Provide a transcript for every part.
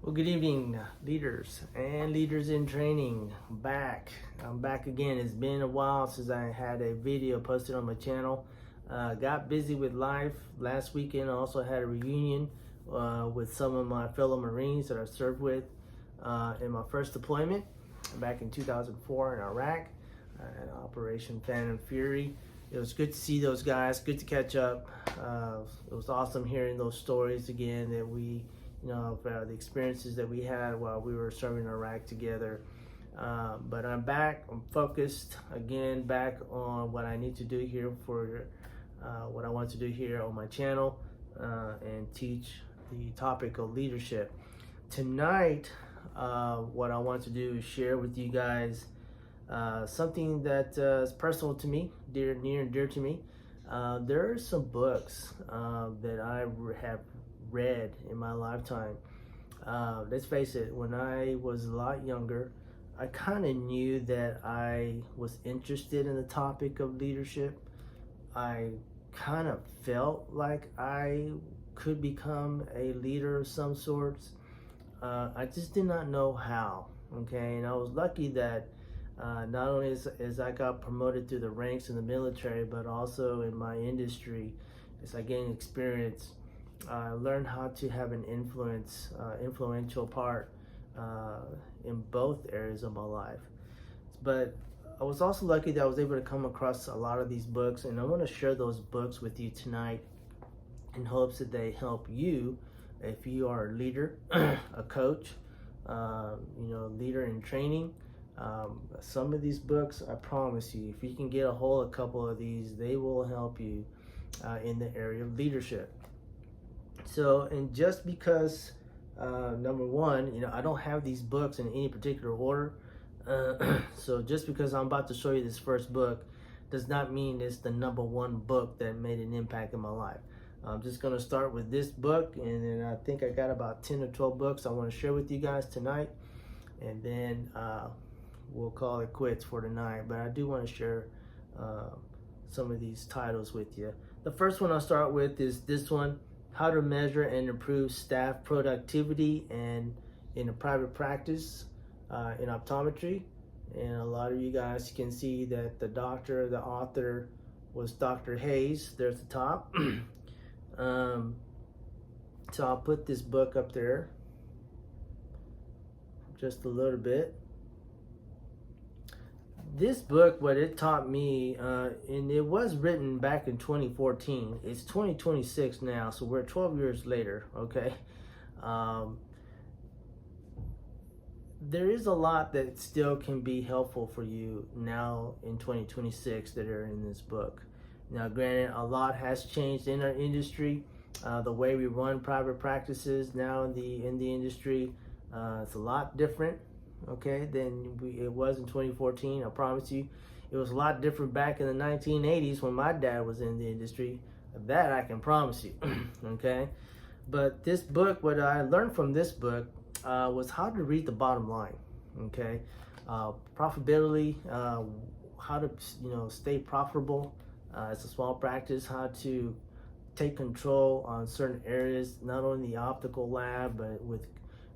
Well, good evening, leaders and leaders in training. I'm back again. It's been a while since I had a video posted on my channel. Got busy with life. Last weekend I also had a reunion with some of my fellow Marines that I served with in my first deployment back in 2004 in Iraq at Operation Phantom Fury. It was good to see those guys, good to catch up. It was awesome hearing those stories again that the experiences that we had while we were serving Iraq together. But I'm back, I'm focused again, back on what I need to do here for what I want to do here on my channel and teach the topic of leadership. Tonight, what I want to do is share with you guys something that is personal to me, near and dear to me. There are some books that I have read in my lifetime. Let's face it, when I was a lot younger, I kind of knew that I was interested in the topic of leadership. I kind of felt like I could become a leader of some sorts. I just did not know how, okay? And I was lucky that not only as I got promoted through the ranks in the military, but also in my industry, as I gained experience, I learned how to have an influential part in both areas of my life. But I was also lucky that I was able to come across a lot of these books, and I want to share those books with you tonight in hopes that they help you if you are a leader, a coach, leader in training. Some of these books, I promise you, if you can get a hold of a couple of these, they will help you in the area of leadership. So, and just because, number one, I don't have these books in any particular order. So just because I'm about to show you this first book does not mean it's the number one book that made an impact in my life. I'm just going to start with this book, and then I think I got about 10 or 12 books I want to share with you guys tonight. And then we'll call it quits for tonight. But I do want to share some of these titles with you. The first one I'll start with is this one, How to Measure and Improve Staff Productivity and in a Private Practice in Optometry. And a lot of you guys can see that the author was Dr. Hayes. There's the top. So I'll put this book up there just a little bit. This book, what it taught me, and it was written back in 2014. It's 2026 now, so we're 12 years later, okay? There is a lot that still can be helpful for you now in 2026 that are in this book. Now, granted, a lot has changed in our industry. The way we run private practices now in the industry, it's a lot different, okay, than it was in 2014. I promise you, it was a lot different back in the 1980s when my dad was in the industry. That I can promise you, okay. But this book, what I learned from this book was how to read the bottom line, okay. Profitability, how to stay profitable as a small practice, how to take control on certain areas, not only the optical lab, but with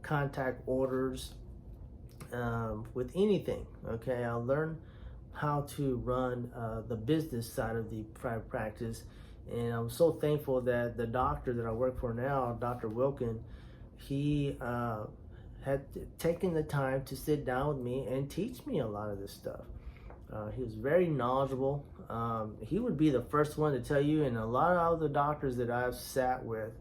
contact orders, with anything, okay. I learned how to run the business side of the private practice, and I'm so thankful that the doctor that I work for now, Dr. Wilkin, he had taken the time to sit down with me and teach me a lot of this stuff. He was very knowledgeable. He would be the first one to tell you, and a lot of the doctors that I've sat with,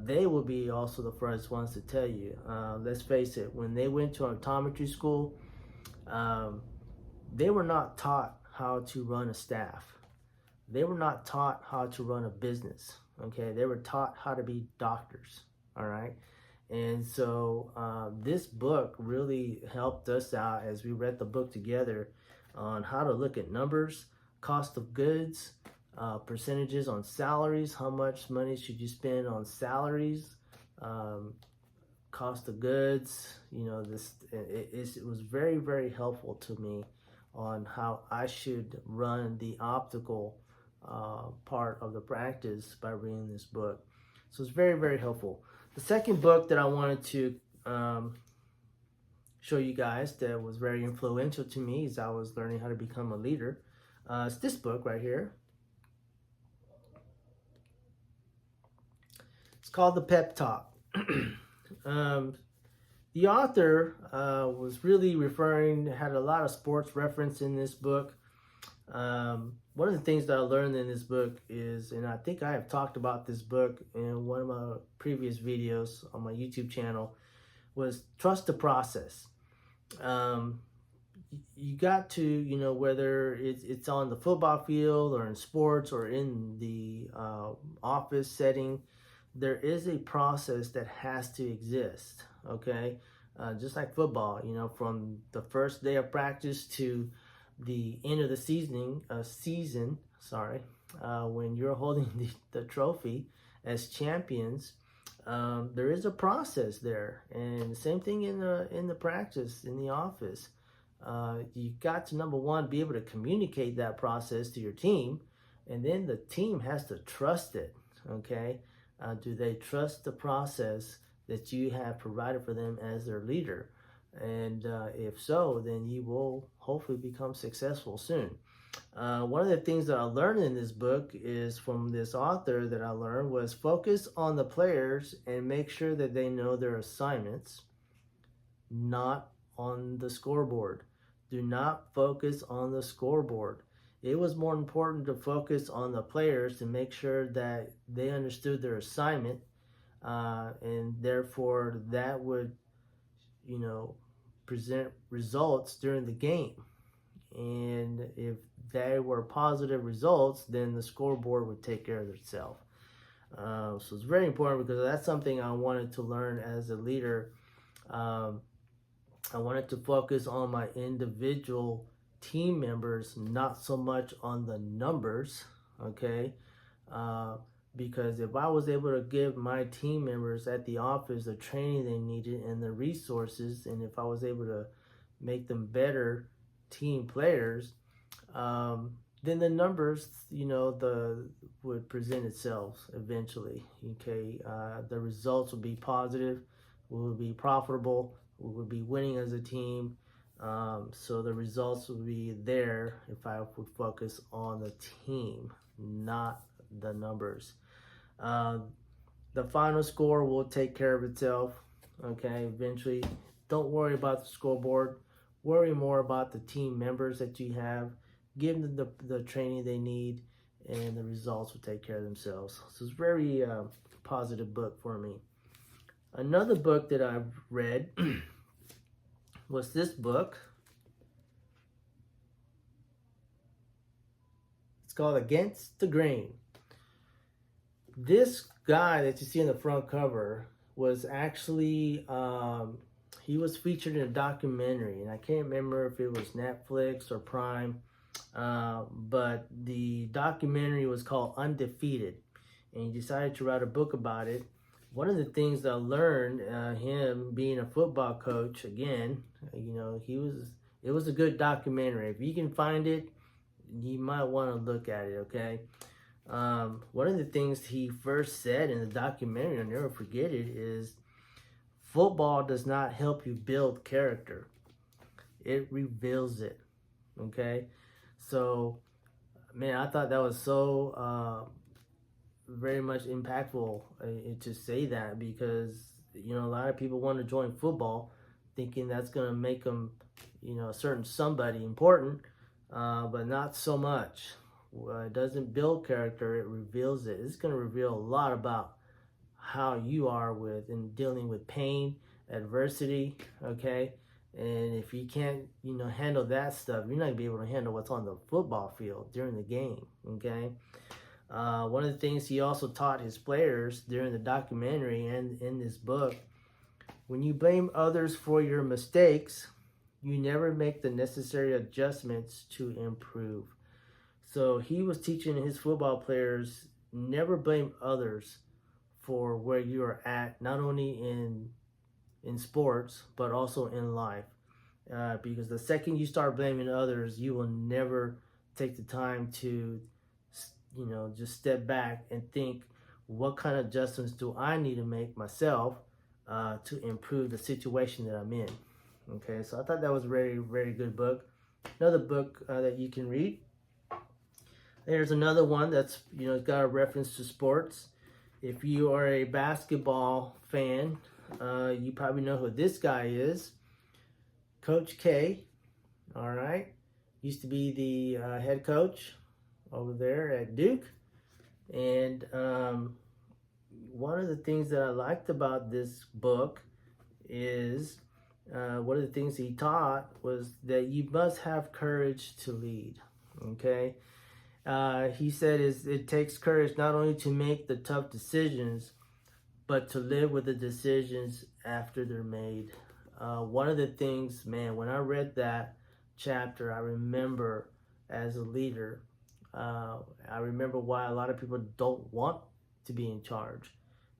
they will be also the first ones to tell you. Let's face it, when they went to optometry school, they were not taught how to run a staff. They were not taught how to run a business, okay? They were taught how to be doctors, all right? And so this book really helped us out as we read the book together on how to look at numbers, cost of goods, percentages on salaries, how much money should you spend on salaries, cost of goods. It was very, very helpful to me on how I should run the optical part of the practice by reading this book. So it's very, very helpful. The second book that I wanted to show you guys that was very influential to me as I was learning how to become a leader. It's this book right here. It's called The Pep Talk. The author was really had a lot of sports reference in this book. One of the things that I learned in this book is, and I think I have talked about this book in one of my previous videos on my YouTube channel, was trust the process. You got to, whether it's on the football field or in sports or in the office setting, there is a process that has to exist, okay? Just like football, from the first day of practice to the end of the season, when you're holding the trophy as champions, there is a process there, and the same thing in the practice in the office. You got to, number one, be able to communicate that process to your team, and then the team has to trust it. Okay, do they trust the process that you have provided for them as their leader? And if so, then you will hopefully become successful soon. One of the things that I learned in this book is from this author that I learned was focus on the players and make sure that they know their assignments, not on the scoreboard. Do not focus on the scoreboard. It was more important to focus on the players to make sure that they understood their assignment, and therefore that would, present results during the game. And if they were positive results, then the scoreboard would take care of itself. So it's very important because that's something I wanted to learn as a leader. I wanted to focus on my individual team members, not so much on the numbers, okay? Because if I was able to give my team members at the office the training they needed and the resources, and if I was able to make them better team players, then the numbers, would present itself eventually. Okay, the results would be positive, we would be profitable, we would be winning as a team. So the results would be there if I would focus on the team, not the numbers. The final score will take care of itself. Okay, eventually. Don't worry about the scoreboard. Worry more about the team members that you have. Give them the training they need, and the results will take care of themselves. So it's a very positive book for me. Another book that I've read was this book. It's called Against the Grain. This guy that you see in the front cover was actually, he was featured in a documentary, and I can't remember if it was Netflix or Prime, but the documentary was called Undefeated, and he decided to write a book about it. One of the things that I learned, him being a football coach, again, it was a good documentary. If you can find it, you might want to look at it, okay? One of the things he first said in the documentary, I'll never forget it, is football does not help you build character. It reveals it, okay? So, man, I thought that was so very much impactful to say that, because, a lot of people want to join football thinking that's going to make them, a certain somebody important, but not so much. It doesn't build character, it reveals it. It's going to reveal a lot about how you are in dealing with pain, adversity, okay? And if you can't, handle that stuff, you're not going to be able to handle what's on the football field during the game, okay? One of the things he also taught his players during the documentary and in this book, when you blame others for your mistakes, you never make the necessary adjustments to improve. So he was teaching his football players, never blame others for where you are at, not only in sports, but also in life. Because the second you start blaming others, you will never take the time to, just step back and think, what kind of adjustments do I need to make myself to improve the situation that I'm in. Okay, so I thought that was a very, very good book. Another book that you can read. There's another one that's, got a reference to sports. If you are a basketball fan, you probably know who this guy is. Coach K, all right. Used to be the head coach over there at Duke. And one of the things that I liked about this book is one of the things he taught was that you must have courage to lead, okay? He said it takes courage not only to make the tough decisions, but to live with the decisions after they're made. One of the things, man, when I read that chapter, I remember as a leader, I remember why a lot of people don't want to be in charge.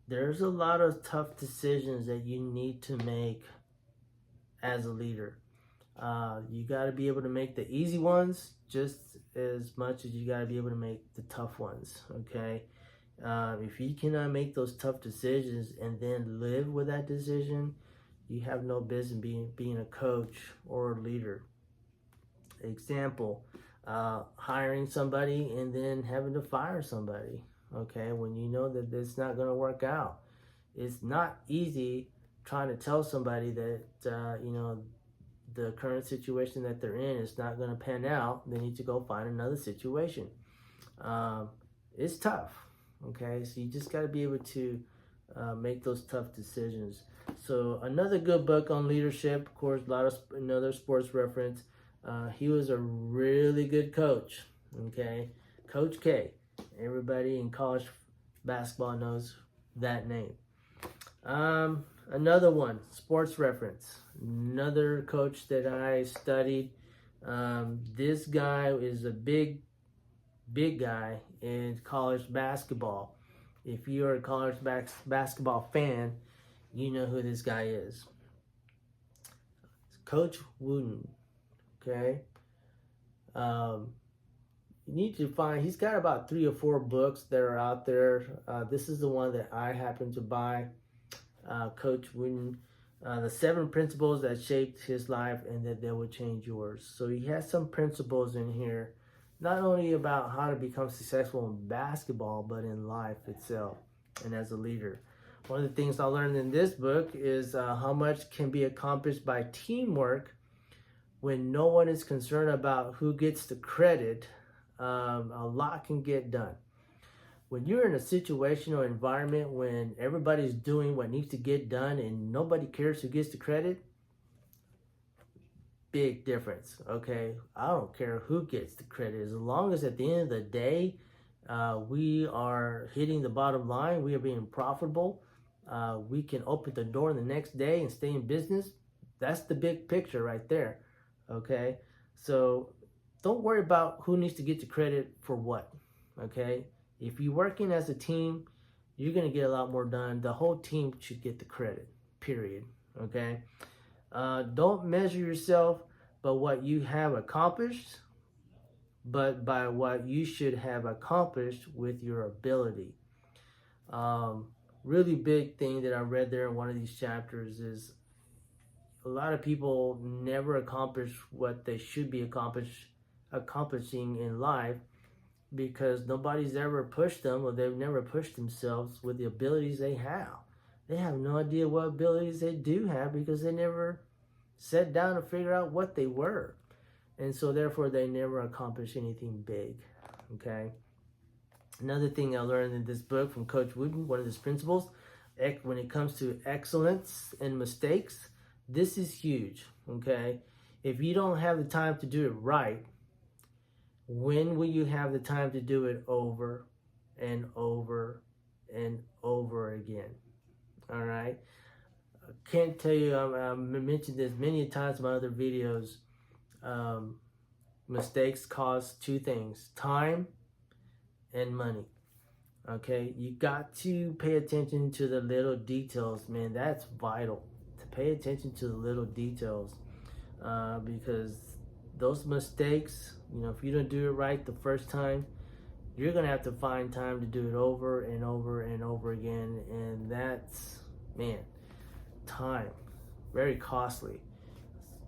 There's a lot of tough decisions that you need to make as a leader. You got to be able to make the easy ones just as much as you got to be able to make the tough ones, okay? If you cannot make those tough decisions and then live with that decision, you have no business being a coach or a leader. Example, hiring somebody and then having to fire somebody, okay? When you know that it's not going to work out. It's not easy trying to tell somebody that, the current situation that they're in is not going to pan out. They need to go find another situation. It's tough, okay? So you just got to be able to make those tough decisions. So another good book on leadership, of course, another sports reference. He was a really good coach, okay? Coach K. Everybody in college basketball knows that name. Another one, sports reference. Another coach that I studied. This guy is a big guy in college basketball. If you're a college basketball fan, you know who this guy is. Coach Wooden, okay? You need to find, he's got about 3 or 4 books that are out there. This is the one that I happened to buy. Coach Wooden, the 7 principles that shaped his life and that they will change yours. So he has some principles in here, not only about how to become successful in basketball, but in life itself and as a leader. One of the things I learned in this book is how much can be accomplished by teamwork when no one is concerned about who gets the credit. A lot can get done. When you're in a situation or environment when everybody's doing what needs to get done and nobody cares who gets the credit, big difference, okay? I don't care who gets the credit. As long as at the end of the day, we are hitting the bottom line, we are being profitable, we can open the door the next day and stay in business. That's the big picture right there, okay? So don't worry about who needs to get the credit for what, okay? If you're working as a team, you're going to get a lot more done. The whole team should get the credit, period, okay? Don't measure yourself by what you have accomplished, but by what you should have accomplished with your ability. Really big thing that I read there in one of these chapters is a lot of people never accomplish what they should be accomplishing in life because nobody's ever pushed them, or they've never pushed themselves with the abilities they have. They have no idea what abilities they do have because they never sat down to figure out what they were. And so therefore they never accomplish anything big, okay? Another thing I learned in this book from Coach Wooden, one of his principles, when it comes to excellence and mistakes, this is huge, okay? If you don't have the time to do it right, when will you have the time to do it over and over and over again? All right? I can't tell you, I mentioned this many times in my other videos. Mistakes cost 2 things, time and money. Okay? You got to pay attention to the little details, man. That's vital, to pay attention to the little details, because those mistakes, if you don't do it right the first time, you're going to have to find time to do it over and over and over again. And that's, man, time, very costly.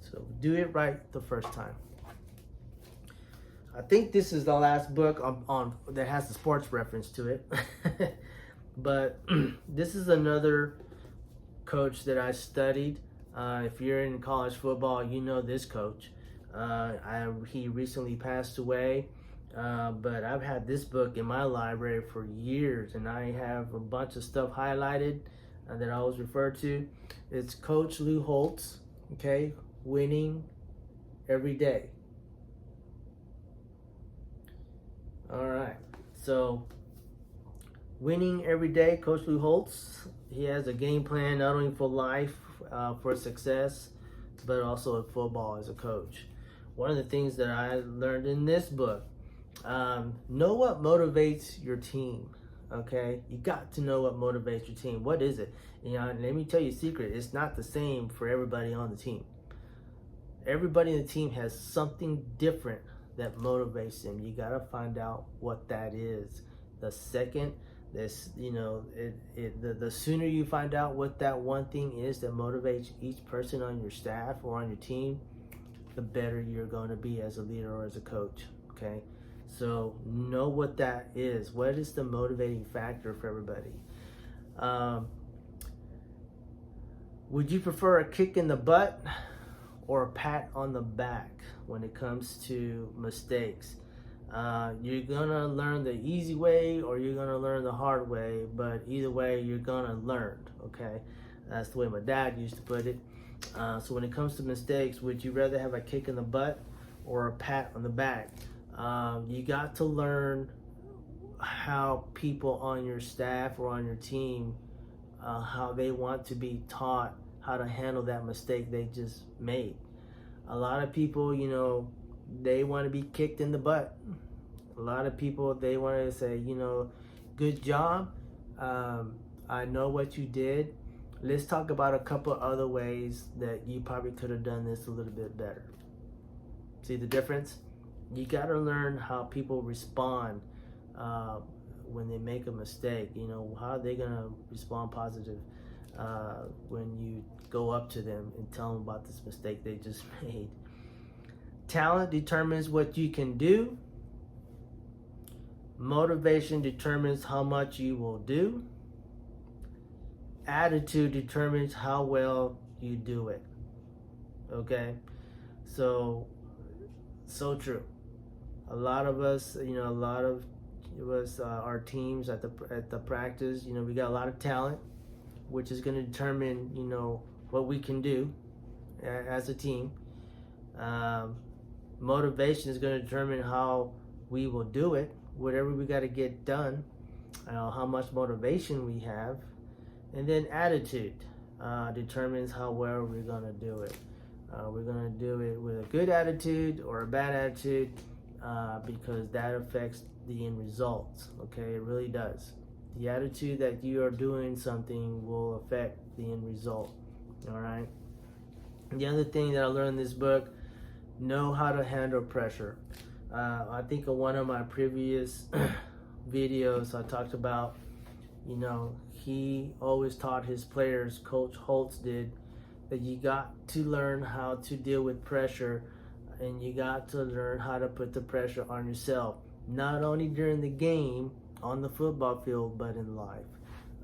So do it right the first time. I think this is the last book on that has the sports reference to it. But this is another coach that I studied. If you're in college football, you know this coach. He recently passed away, but I've had this book in my library for years, and I have a bunch of stuff highlighted that I always refer to. It's Coach Lou Holtz, okay? Winning Every Day. All right, so Winning Every Day, Coach Lou Holtz. He has a game plan not only for life, for success, but also at football as a coach. One of the things that I learned in this book, know what motivates your team, okay? You got to know what motivates your team. What is it? Let me tell you a secret. It's not the same for everybody on the team. Everybody in the team has something different that motivates them. You got to find out what that is. The second the sooner you find out what that one thing is that motivates each person on your staff or on your team, the better you're going to be as a leader or as a coach, okay? So know what that is. What is the motivating factor for everybody? Would you prefer a kick in the butt or a pat on the back when it comes to mistakes? You're gonna learn the easy way or you're gonna learn the hard way, but either way you're gonna learn, okay? That's the way my dad used to put it. So when it comes to mistakes, would you rather have a kick in the butt or a pat on the back? You got to learn how people on your staff or on your team, how they want to be taught how to handle that mistake they just made. A lot of people, they want to be kicked in the butt. A lot of people, they want to say, good job. I know what you did. Let's talk about a couple other ways that you probably could have done this a little bit better. See the difference? You got to learn how people respond when they make a mistake. How are they going to respond positive when you go up to them and tell them about this mistake they just made. Talent determines what you can do. Motivation determines how much you will do. Attitude determines how well you do it. Okay? So true. A lot of us, our teams at the practice, we got a lot of talent, which is going to determine, what we can do as a team. Motivation is going to determine how we will do it, whatever we got to get done, how much motivation we have. And then attitude determines how well we're going to do it. We're going to do it with a good attitude or a bad attitude because that affects the end results. Okay, it really does. The attitude that you are doing something will affect the end result. All right. The other thing that I learned in this book, know how to handle pressure. I think in one of my previous videos I talked about, he always taught his players, Coach Holtz did, that you got to learn how to deal with pressure, and you got to learn how to put the pressure on yourself, not only during the game on the football field, but in life.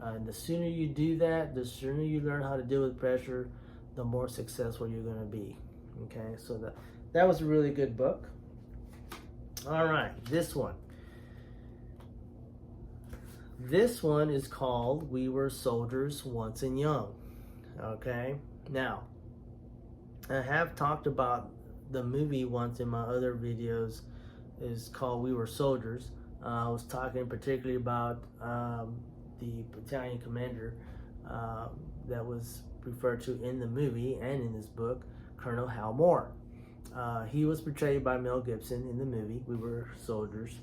And the sooner you do that, the sooner you learn how to deal with pressure, the more successful you're going to be. Okay, so that was a really good book. All right, this one. This one is called We Were Soldiers Once and Young. Okay, now, I have talked about the movie once in my other videos. It's called We Were Soldiers. I was talking particularly about the battalion commander that was referred to in the movie and in this book, Colonel Hal Moore. He was portrayed by Mel Gibson in the movie, We Were Soldiers.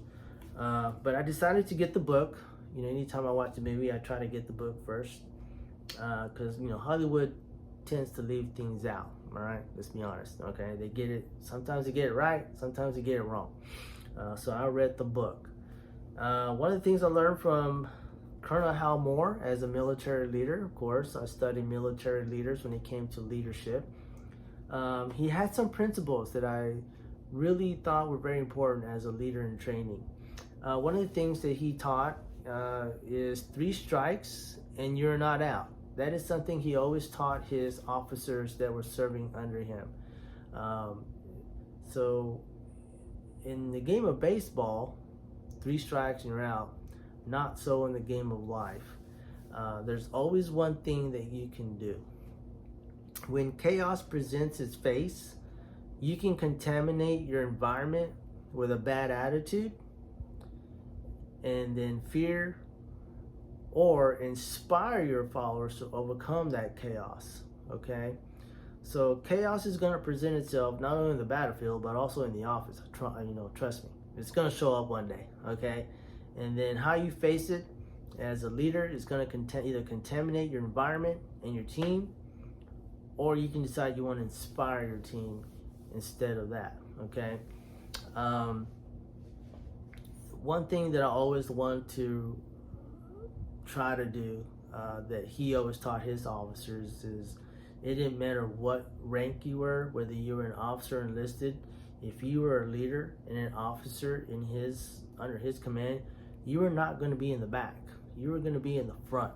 But I decided to get the book. Anytime I watch the movie, I try to get the book first. Because, Hollywood tends to leave things out. All right, let's be honest. Okay, they get it. Sometimes they get it right. Sometimes they get it wrong. So I read the book. One of the things I learned from Colonel Hal Moore as a military leader. Of course, I studied military leaders when it came to leadership. He had some principles that I really thought were very important as a leader in training. One of the things that he taught is 3 strikes and you're not out. That is something he always taught his officers that were serving under him. So in the game of baseball, 3 strikes and you're out. Not so in the game of life. There's always one thing that you can do. When chaos presents its face, you can contaminate your environment with a bad attitude, and then fear, or inspire your followers to overcome that chaos. Okay? So chaos is going to present itself not only in the battlefield, but also in the office. Trust me. It's going to show up one day. Okay? And then how you face it as a leader is going to either contaminate your environment and your team, or you can decide you want to inspire your team instead of that. Okay. One thing that I always want to try to do that he always taught his officers is it didn't matter what rank you were, whether you were an officer enlisted, if you were a leader and an officer under his command, you were not going to be in the back. You were going to be in the front,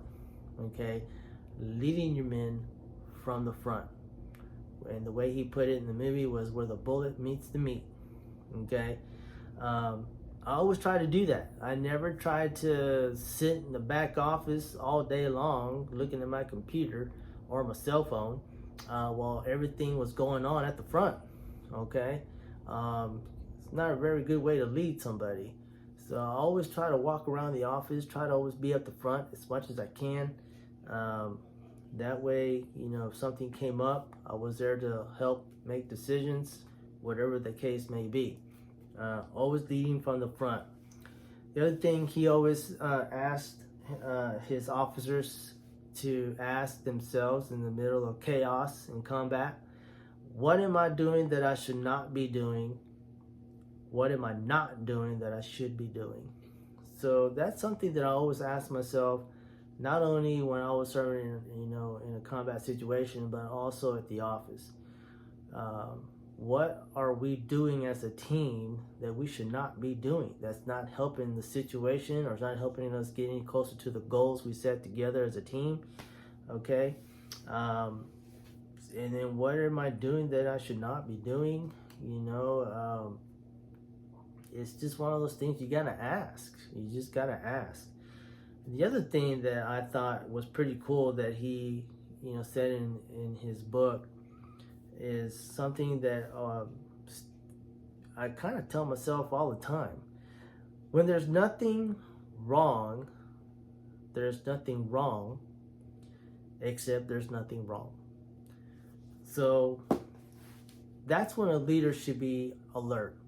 okay? Leading your men from the front. And the way he put it in the movie was where the bullet meets the meat, okay? I always try to do that. I never tried to sit in the back office all day long looking at my computer or my cell phone while everything was going on at the front, okay? It's not a very good way to lead somebody. So I always try to walk around the office, try to always be at the front as much as I can. That way, if something came up, I was there to help make decisions, whatever the case may be. Always leading from the front. The other thing he always asked his officers to ask themselves in the middle of chaos and combat, what am I doing that I should not be doing? What am I not doing that I should be doing? So that's something that I always ask myself, not only when I was serving, in a combat situation, but also at the office. What are we doing as a team that we should not be doing? That's not helping the situation, or it's not helping us get any closer to the goals we set together as a team. Okay. And then what am I doing that I should not be doing? It's just one of those things you gotta ask. You just gotta ask. The other thing that I thought was pretty cool that he, said in his book is something that I kind of tell myself all the time. When there's nothing wrong, there's nothing wrong, except there's nothing wrong. So that's when a leader should be alert,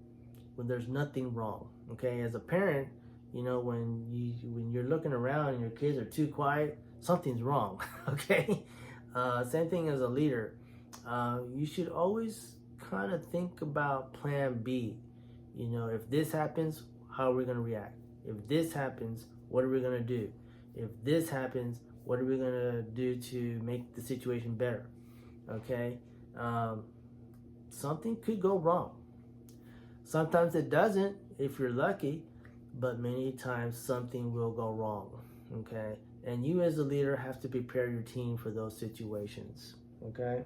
when there's nothing wrong. Okay, as a parent, when you're looking around and your kids are too quiet, something's wrong. Okay, same thing as a leader. You should always kind of think about plan B. If this happens, how are we going to react? If this happens, what are we going to do? If this happens, what are we going to do to make the situation better? Okay, something could go wrong. Sometimes it doesn't, if you're lucky, but many times something will go wrong. Okay, and you as a leader have to prepare your team for those situations. Okay.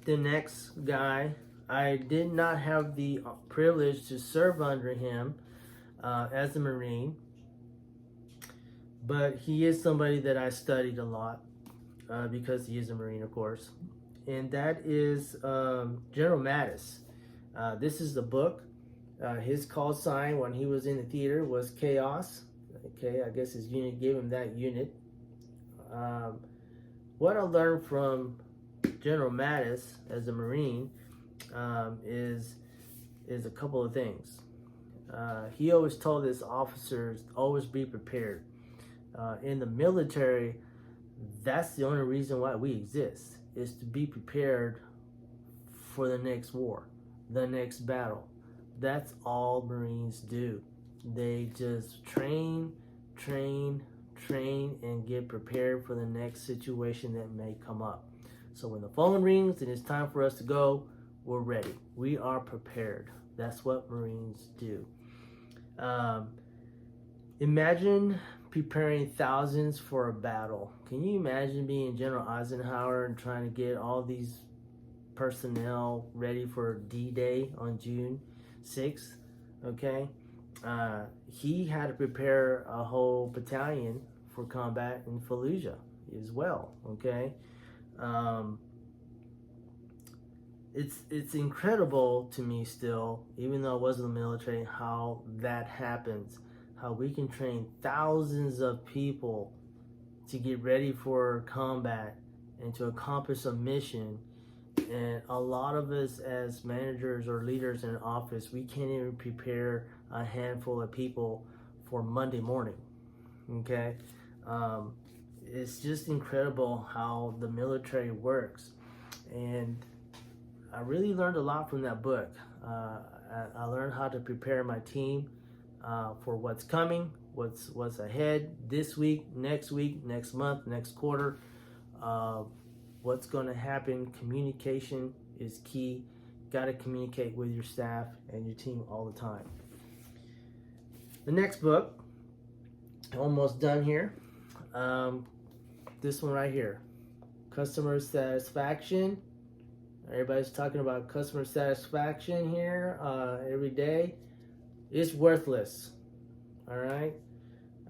The next guy, I did not have the privilege to serve under him as a Marine, but he is somebody that I studied a lot because he is a Marine, of course, and that is General Mattis. This is the book. His call sign when he was in the theater was Chaos. Okay, I guess his unit gave him that unit. What I learned from General Mattis as a Marine is a couple of things. He always told his officers, always be prepared. In the military, that's the only reason why we exist, is to be prepared for the next war, the next battle. That's all Marines do. They just train, train, train, and get prepared for the next situation that may come up. So when the phone rings and it's time for us to go, we're ready. We are prepared. That's what Marines do. Imagine preparing thousands for a battle. Can you imagine being General Eisenhower and trying to get all these personnel ready for D-Day on June 6th? Okay. He had to prepare a whole battalion for combat in Fallujah as well. Okay. It's incredible to me still, even though I wasn't in the military, how that happens. How we can train thousands of people to get ready for combat and to accomplish a mission. And a lot of us as managers or leaders in an office, we can't even prepare a handful of people for Monday morning. Okay. It's just incredible how the military works. And I really learned a lot from that book. I learned how to prepare my team for what's coming, what's ahead this week, next month, next quarter. What's going to happen. Communication is key. Got to communicate with your staff and your team all the time. The next book, almost done here. This one right here, Customer Satisfaction. Everybody's talking about customer satisfaction here every day. It's worthless. All right.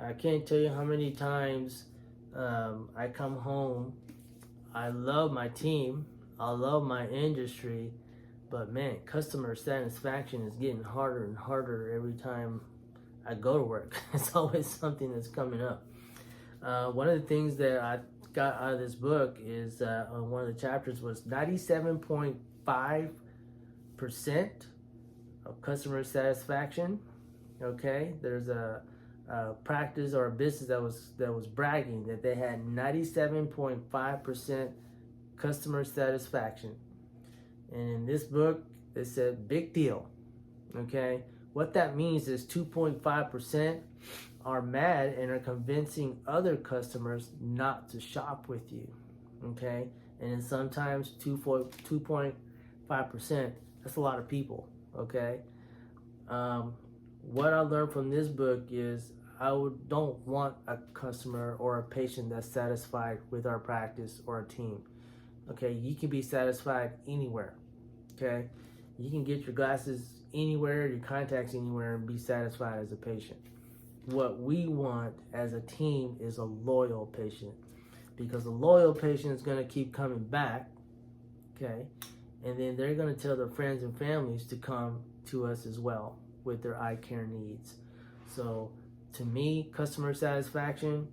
I can't tell you how many times I come home. I love my team. I love my industry. But man, customer satisfaction is getting harder and harder every time I go to work. It's always something that's coming up. One of the things that I got out of this book is one of the chapters was 97.5% of customer satisfaction. Okay, there's a practice or a business that was bragging that they had 97.5% customer satisfaction, and in this book it said big deal. Okay, what that means is 2.5% are mad and are convincing other customers not to shop with you. Okay, and then sometimes 2.5%, that's a lot of people. Okay, what I learned from this book is don't want a customer or a patient that's satisfied with our practice or a team. Okay, you can be satisfied anywhere. Okay, you can get your glasses anywhere, your contacts anywhere, and be satisfied as a patient. What we want as a team is a loyal patient, because a loyal patient is going to keep coming back. Okay, and then they're going to tell their friends and families to come to us as well with their eye care needs. So to me, customer satisfaction,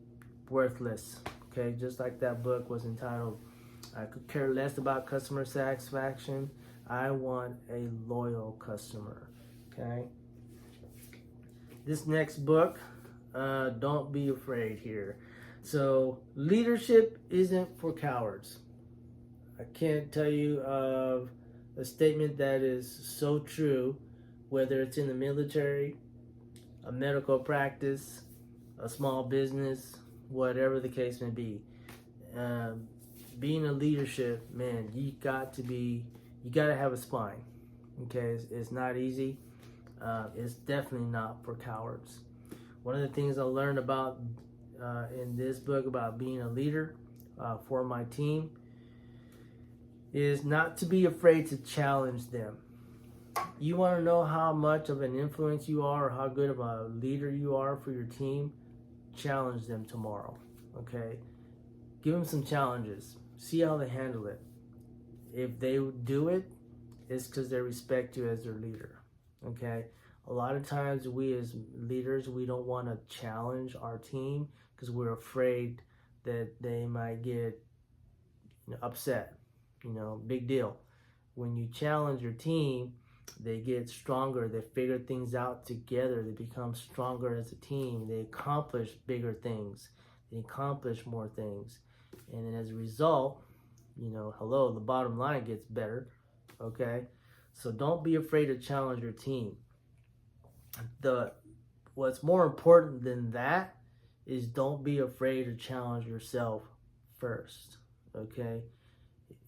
worthless. Okay, just like that book was entitled, I could care less about customer satisfaction. I want a loyal customer. Okay, this next book, don't be afraid here. So leadership isn't for cowards. I can't tell you of a statement that is so true, whether it's in the military, a medical practice, a small business, whatever the case may be. Being a leadership, man, you got to have a spine. Okay, it's not easy. It's definitely not for cowards. One of the things I learned about in this book about being a leader for my team is not to be afraid to challenge them. You want to know how much of an influence you are or how good of a leader you are for your team? Challenge them tomorrow. Okay? Give them some challenges. See how they handle it. If they do it, it's because they respect you as their leader. Okay? A lot of times we as leaders, we don't want to challenge our team because we're afraid that they might get upset. Big deal. When you challenge your team, they get stronger. They figure things out together. They become stronger as a team. They accomplish bigger things. They accomplish more things. And then as a result, the bottom line gets better. Okay? So don't be afraid to challenge your team. what's more important than that is don't be afraid to challenge yourself first. Okay,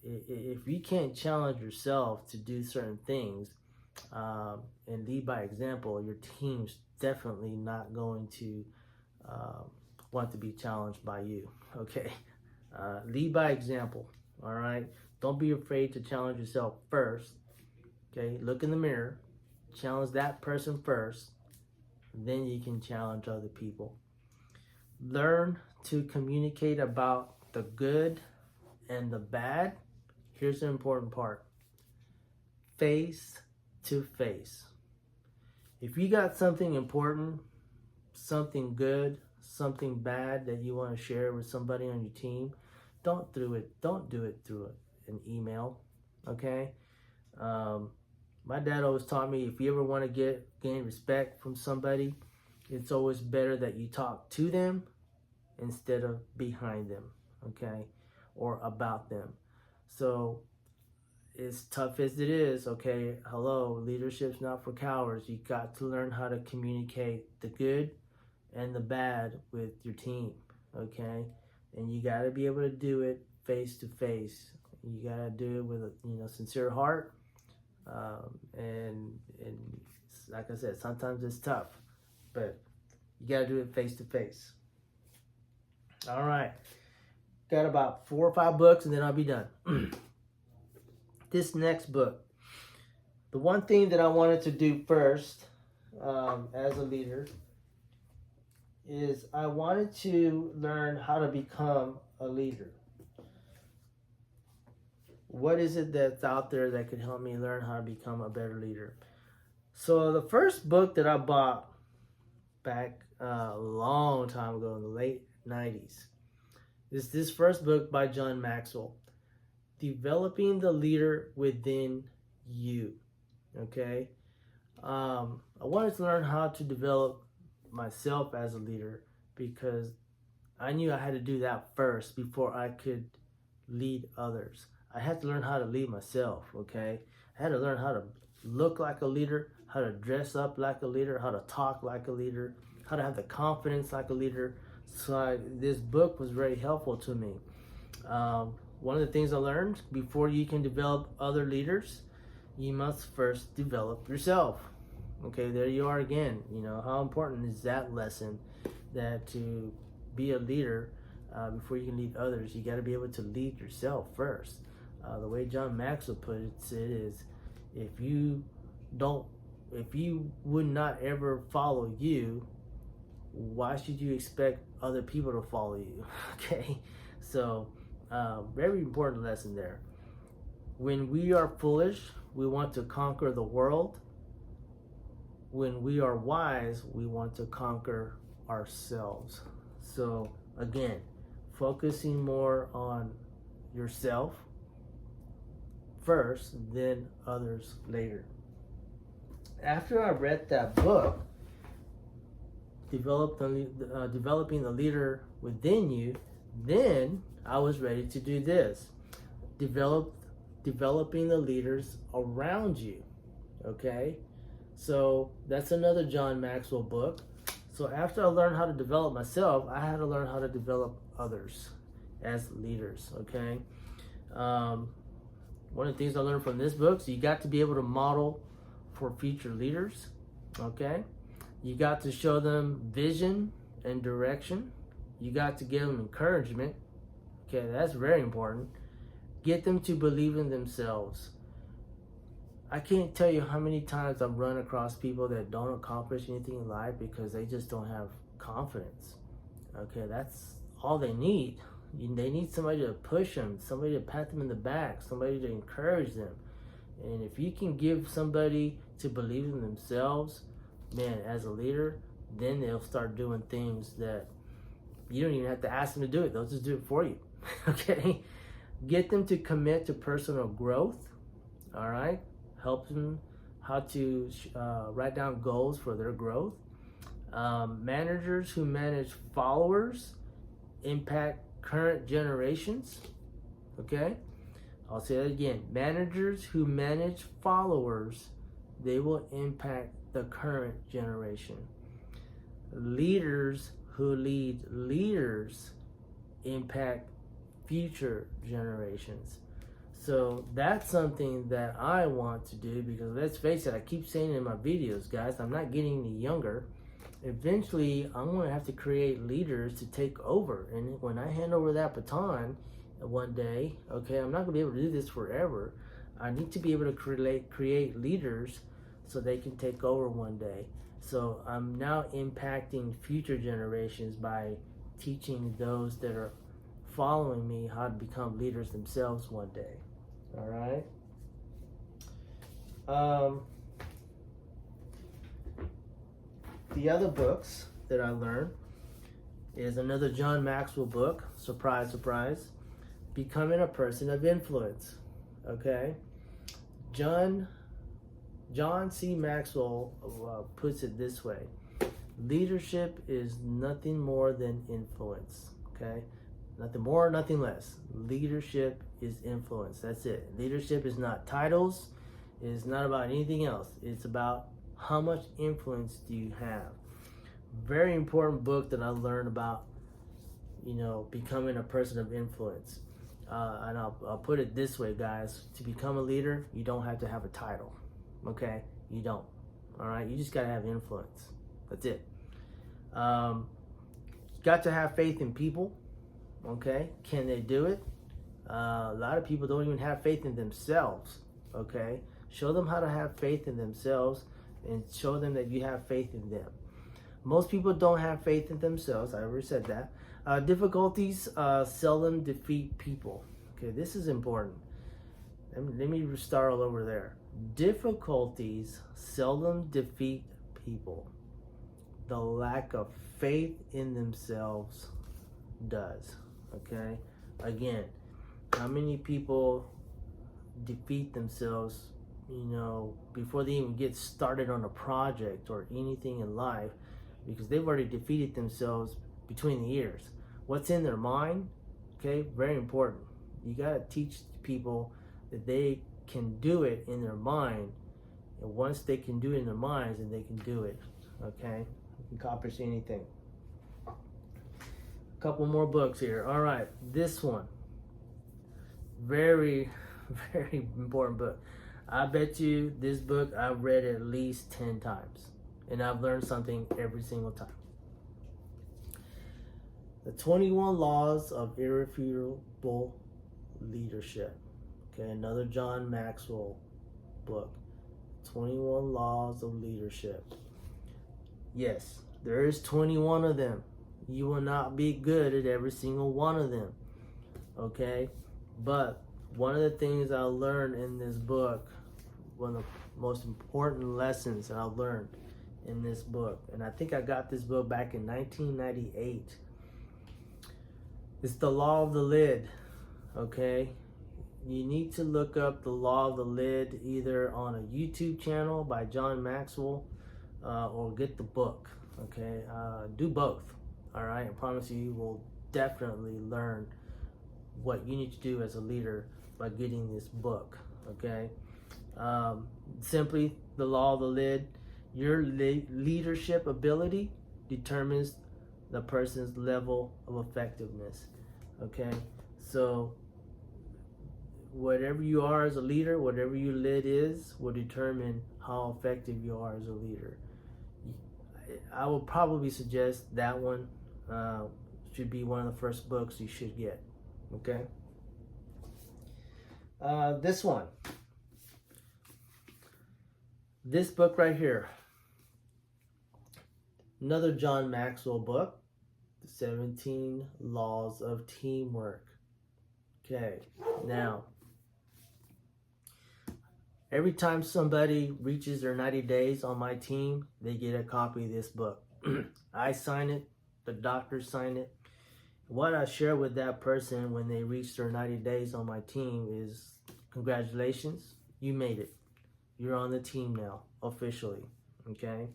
if you can't challenge yourself to do certain things and lead by example, your team's definitely not going to want to be challenged by you. Okay, lead by example. All right, don't be afraid to challenge yourself first. Okay, look in the mirror, challenge that person first, then you can challenge other people. Learn to communicate about the good and the bad. Here's the important part: face to face. If you got something important, something good, something bad that you want to share with somebody on your team, don't do it through an email. Okay, my dad always taught me, if you ever want to gain respect from somebody, it's always better that you talk to them instead of behind them, okay, or about them. So as tough as it is, okay, hello, leadership's not for cowards. You got to learn how to communicate the good and the bad with your team, okay? And you got to be able to do it face to face. You got to do it with a sincere heart. And like I said, sometimes it's tough, but you got to do it face to face. All right, got about 4 or 5 books and then I'll be done. This next book, the one thing that I wanted to do first as a leader is I wanted to learn how to become a leader. What is it that's out there that could help me learn how to become a better leader? So the first book that I bought back a long time ago in the late 90s is this first book by John Maxwell, Developing the Leader Within You. Okay, I wanted to learn how to develop myself as a leader because I knew I had to do that first before I could lead others. I had to learn how to lead myself. Okay, I had to learn how to look like a leader, how to dress up like a leader, how to talk like a leader, how to have the confidence like a leader. So this book was very helpful to me. One of the things I learned, before you can develop other leaders, you must first develop yourself. Okay, there you are again. How important is that lesson, that to be a leader, before you can lead others, you got to be able to lead yourself first. The way John Maxwell put it is, if you would not ever follow you, why should you expect other people to follow you? Okay, so very important lesson there. When we are foolish, we want to conquer the world. When we are wise, we want to conquer ourselves. So again, focusing more on yourself first, then others later. After I read that book, Developing the Leader Within You, then I was ready to do this. Developing the leaders around you. Okay? So that's another John Maxwell book. So after I learned how to develop myself, I had to learn how to develop others as leaders. Okay? One of the things I learned from this book, so you got to be able to model for future leaders. Okay? You got to show them vision and direction. You got to give them encouragement. Okay, that's very important. Get them to believe in themselves. I can't tell you how many times I've run across people that don't accomplish anything in life because they just don't have confidence. Okay, that's all they need. They need somebody to push them, somebody to pat them in the back, somebody to encourage them. And if you can give somebody to believe in themselves, man, as a leader, then they'll start doing things that you don't even have to ask them to do it. They'll just do it for you. Okay? Get them to commit to personal growth. All right? Help them how to write down goals for their growth. Managers who manage followers impact current generations. Okay? I'll say that again. Managers who manage followers, they will impact the current generation. Leaders who lead leaders impact future generations. So that's something that I want to do, because let's face it, I keep saying in my videos, guys, I'm not getting any younger. Eventually, I'm going to have to create leaders to take over. And when I hand over that baton one day, okay, I'm not going to be able to do this forever. I need to be able to create leaders so they can take over one day. So I'm now impacting future generations by teaching those that are following me how to become leaders themselves one day. All right. The other books that I learned is another John Maxwell book. Surprise, surprise. Becoming a Person of Influence. Okay. John C. Maxwell puts it this way: leadership is nothing more than influence. Okay. Nothing more, nothing less. Leadership is influence. That's it. Leadership is not titles. It's not about anything else. It's about how much influence do you have. Very important book that I learned about, becoming a person of influence. And I'll put it this way, guys. To become a leader, you don't have to have a title. Okay? You don't. All right? You just got to have influence. That's it. Got to have faith in people. Okay, can they do it? A lot of people don't even have faith in themselves. Okay, show them how to have faith in themselves and show them that you have faith in them. Most people don't have faith in themselves. I already said that. Difficulties seldom defeat people. Okay, this is important. Let me start all over there. Difficulties seldom defeat people. The lack of faith in themselves does. Okay, again, how many people defeat themselves, before they even get started on a project or anything in life, because they've already defeated themselves between the ears. What's in their mind? Okay, very important. You got to teach people that they can do it in their mind, and once they can do it in their minds, then they can do it. Okay, you can accomplish anything. Couple more books here. All right, this one, very, very important book. I bet you this book I've read at least 10 times, and I've learned something every single time. The 21 Laws of Irrefutable Leadership. Okay, another John Maxwell book. 21 Laws of Leadership. Yes, there is 21 of them. You will not be good at every single one of them. Okay? But one of the things I learned in this book, one of the most important lessons that I learned in this book, and I think I got this book back in 1998. It's the Law of the Lid. Okay? You need to look up the Law of the Lid either on a YouTube channel by John Maxwell or get the book. Okay? Do both. All right, I promise you will definitely learn what you need to do as a leader by getting this book. Okay, simply the Law of the Lid. Your leadership ability determines the person's level of effectiveness. Okay, so whatever you are as a leader, whatever your lid is, will determine how effective you are as a leader. I would probably suggest that one should be one of the first books you should get. Okay. This one. This book right here. Another John Maxwell book. The 17 Laws of Teamwork. Okay. Now, every time somebody reaches their 90 days on my team, they get a copy of this book. I sign it. The doctors sign it. What I share with that person when they reach their 90 days on my team is, congratulations, you made it. You're on the team now, officially. Okay?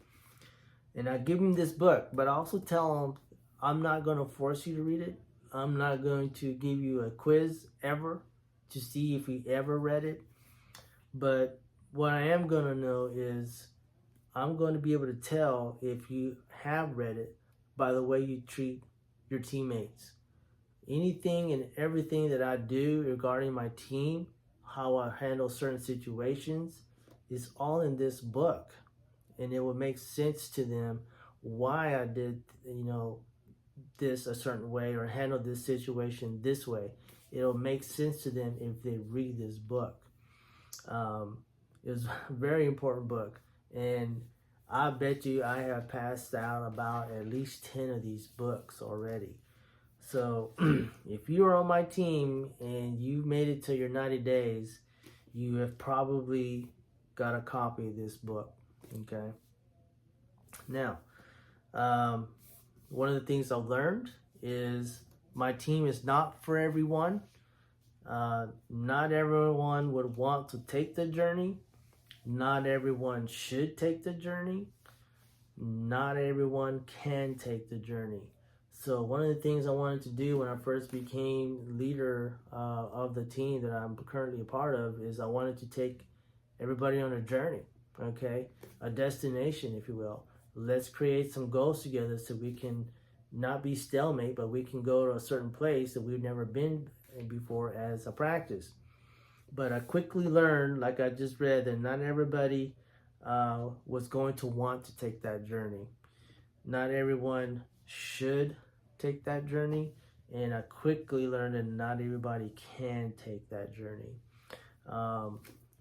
And I give them this book, but I also tell them, I'm not going to force you to read it. I'm not going to give you a quiz ever to see if you ever read it. But what I am going to know is, I'm going to be able to tell if you have read it by the way you treat your teammates. Anything and everything that I do regarding my team, how I handle certain situations, is all in this book. And it will make sense to them why I did, this a certain way or handle this situation this way. It'll make sense to them if they read this book. It's a very important book, and I bet you I have passed out about at least 10 of these books already. So if you are on my team and you made it to your 90 days, you have probably got a copy of this book. Okay. Now, one of the things I've learned is my team is not for everyone. Not everyone would want to take the journey. Not everyone should take the journey. Not everyone can take the journey. So one of the things I wanted to do when I first became leader of the team that I'm currently a part of is I wanted to take everybody on a journey, okay? A destination, if you will. Let's create some goals together so we can not be stalemate, but we can go to a certain place that we've never been before as a practice. But I quickly learned, like I just read, that not everybody was going to want to take that journey. Not everyone should take that journey, and I quickly learned that not everybody can take that journey.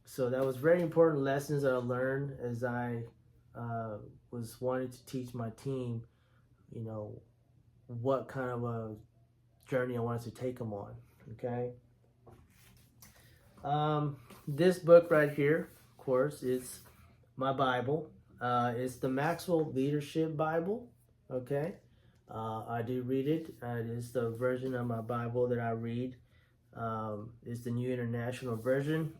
So that was very important lessons that I learned as I was wanting to teach my team, what kind of a journey I wanted to take them on. Okay. This book right here, of course, is my Bible. It's the Maxwell Leadership Bible. Okay. I do read it. It is the version of my Bible that I read. It's the New International Version.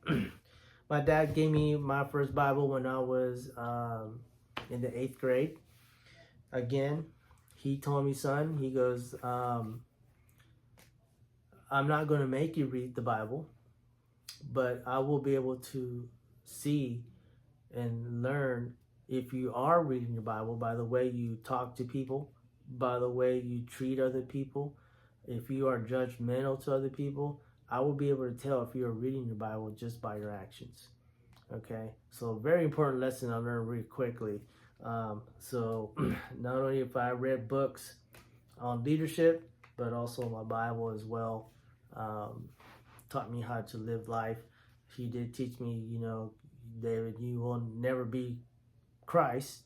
My dad gave me my first Bible when I was in the 8th grade. Again, he told me, son, he goes, I'm not going to make you read the Bible, but I will be able to see and learn if you are reading your Bible by the way you talk to people, by the way you treat other people. If you are judgmental to other people, I will be able to tell if you are reading your Bible just by your actions. Okay, so very important lesson I learned really quickly. So not only if I read books on leadership, but also my Bible as well, taught me how to live life. He did teach me, David, you will never be Christ,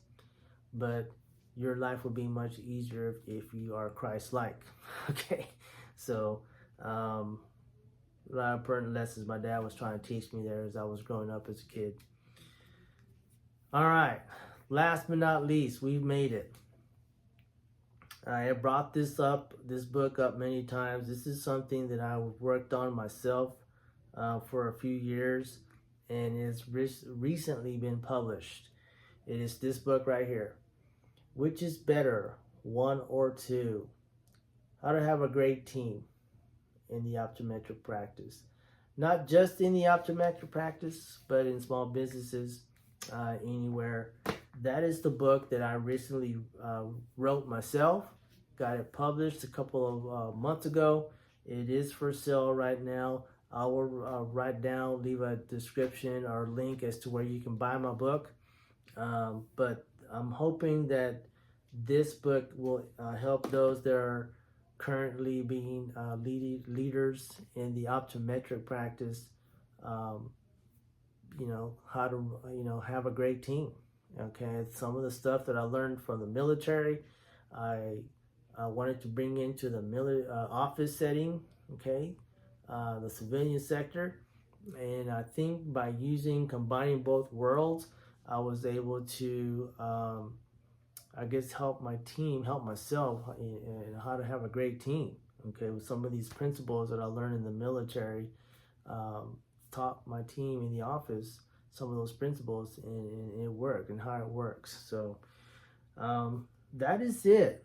but your life will be much easier if you are Christ-like. Okay, so a lot of important lessons my dad was trying to teach me there as I was growing up as a kid. All right, last but not least, we've made it. I have brought this book up many times. This is something that I worked on myself for a few years, and it's recently been published. It is this book right here. Which is better, 1 or 2? How to have a great team in the optometric practice. Not just in the optometric practice, but in small businesses, anywhere. That is the book that I recently wrote myself. Got it published a couple of months ago. It is for sale right now. I will leave a description or link as to where you can buy my book. But I'm hoping that this book will help those that are currently being leaders in the optometric practice, how to, have a great team. Okay, some of the stuff that I learned from the military, I wanted to bring into the office setting, okay, the civilian sector. And I think by combining both worlds, I was able to, help my team, help myself in how to have a great team. Okay, with some of these principles that I learned in the military, taught my team in the office some of those principles and it worked and how it works. So that is it.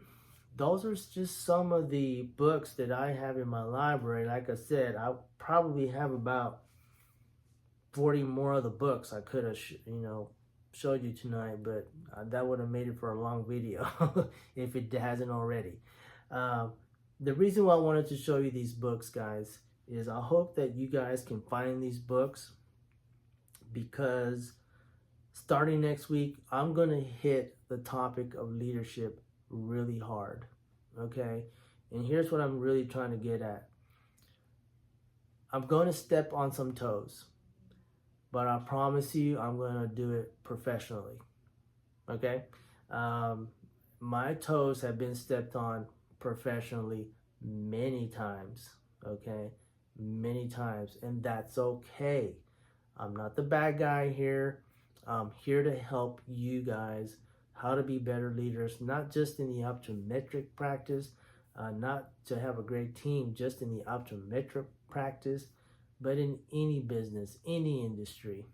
Those are just some of the books that I have in my library. Like I said, I probably have about 40 more of the books I could have, showed you tonight, but that would have made it for a long video if it hasn't already. The reason why I wanted to show you these books, guys, is I hope that you guys can find these books, because starting next week, I'm going to hit the topic of leadership really hard, okay? And here's what I'm really trying to get at. I'm going to step on some toes, but I promise you I'm going to do it professionally, okay? My toes have been stepped on professionally many times, okay? Many times, and that's okay. I'm not the bad guy here. I'm here to help you guys how to be better leaders, not just in the optometric practice, not to have a great team just in the optometric practice, but in any business, any industry,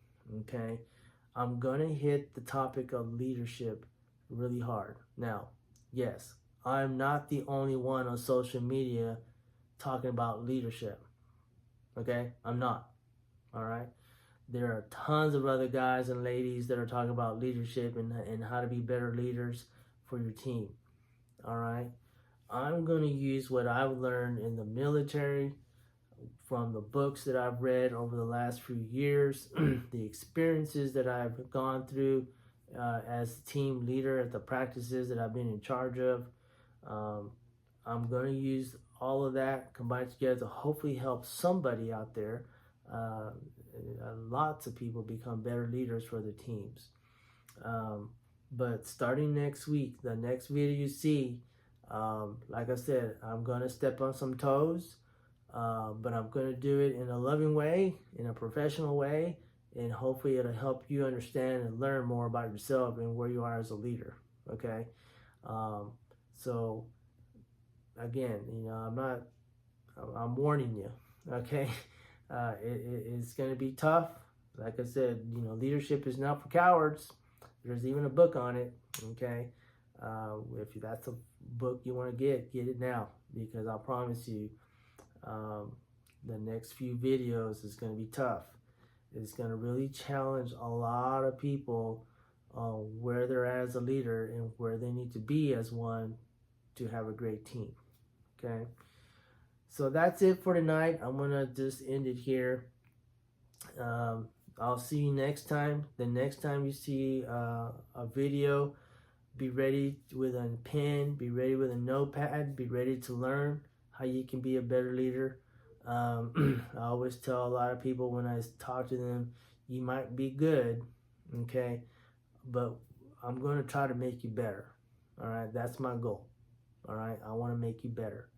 okay? I'm gonna hit the topic of leadership really hard. Now, yes, I'm not the only one on social media talking about leadership, okay? I'm not, all right? There are tons of other guys and ladies that are talking about leadership and how to be better leaders for your team, all right? I'm going to use what I've learned in the military, from the books that I've read over the last few years, the experiences that I've gone through as team leader at the practices that I've been in charge of. I'm going to use all of that combined together to hopefully help somebody out there, lots of people, become better leaders for their teams. But starting next week, the next video you see, like I said, I'm going to step on some toes, but I'm going to do it in a loving way, in a professional way, and hopefully it'll help you understand and learn more about yourself and where you are as a leader, okay? So, again, I'm warning you, okay? It's going to be tough. Like I said, leadership is not for cowards. There's even a book on it, okay? If that's a book you want to get it now, because I promise you, the next few videos is going to be tough. It's going to really challenge a lot of people on where they're at as a leader and where they need to be as one to have a great team, okay? So that's it for tonight. I'm going to just end it here. I'll see you next time. The next time you see a video, be ready with a pen, be ready with a notepad, be ready to learn how you can be a better leader. I always tell a lot of people when I talk to them, you might be good, okay, but I'm going to try to make you better, all right? That's my goal, all right? I want to make you better.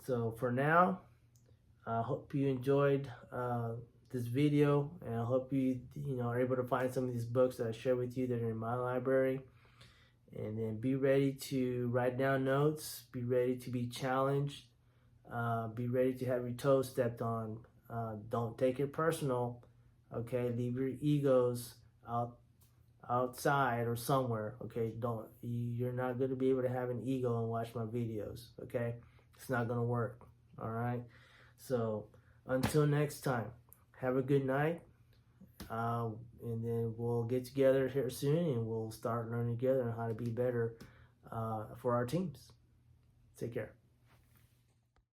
So for now, I hope you enjoyed this video, and I hope you are able to find some of these books that I share with you that are in my library. And then be ready to write down notes, be ready to be challenged, be ready to have your toes stepped on. Don't take it personal, okay? Leave your egos outside or somewhere, okay? You're not going to be able to have an ego and watch my videos, okay? It's not going to work, all right? So until next time, have a good night. And then we'll get together here soon and we'll start learning together on how to be better for our teams. Take care.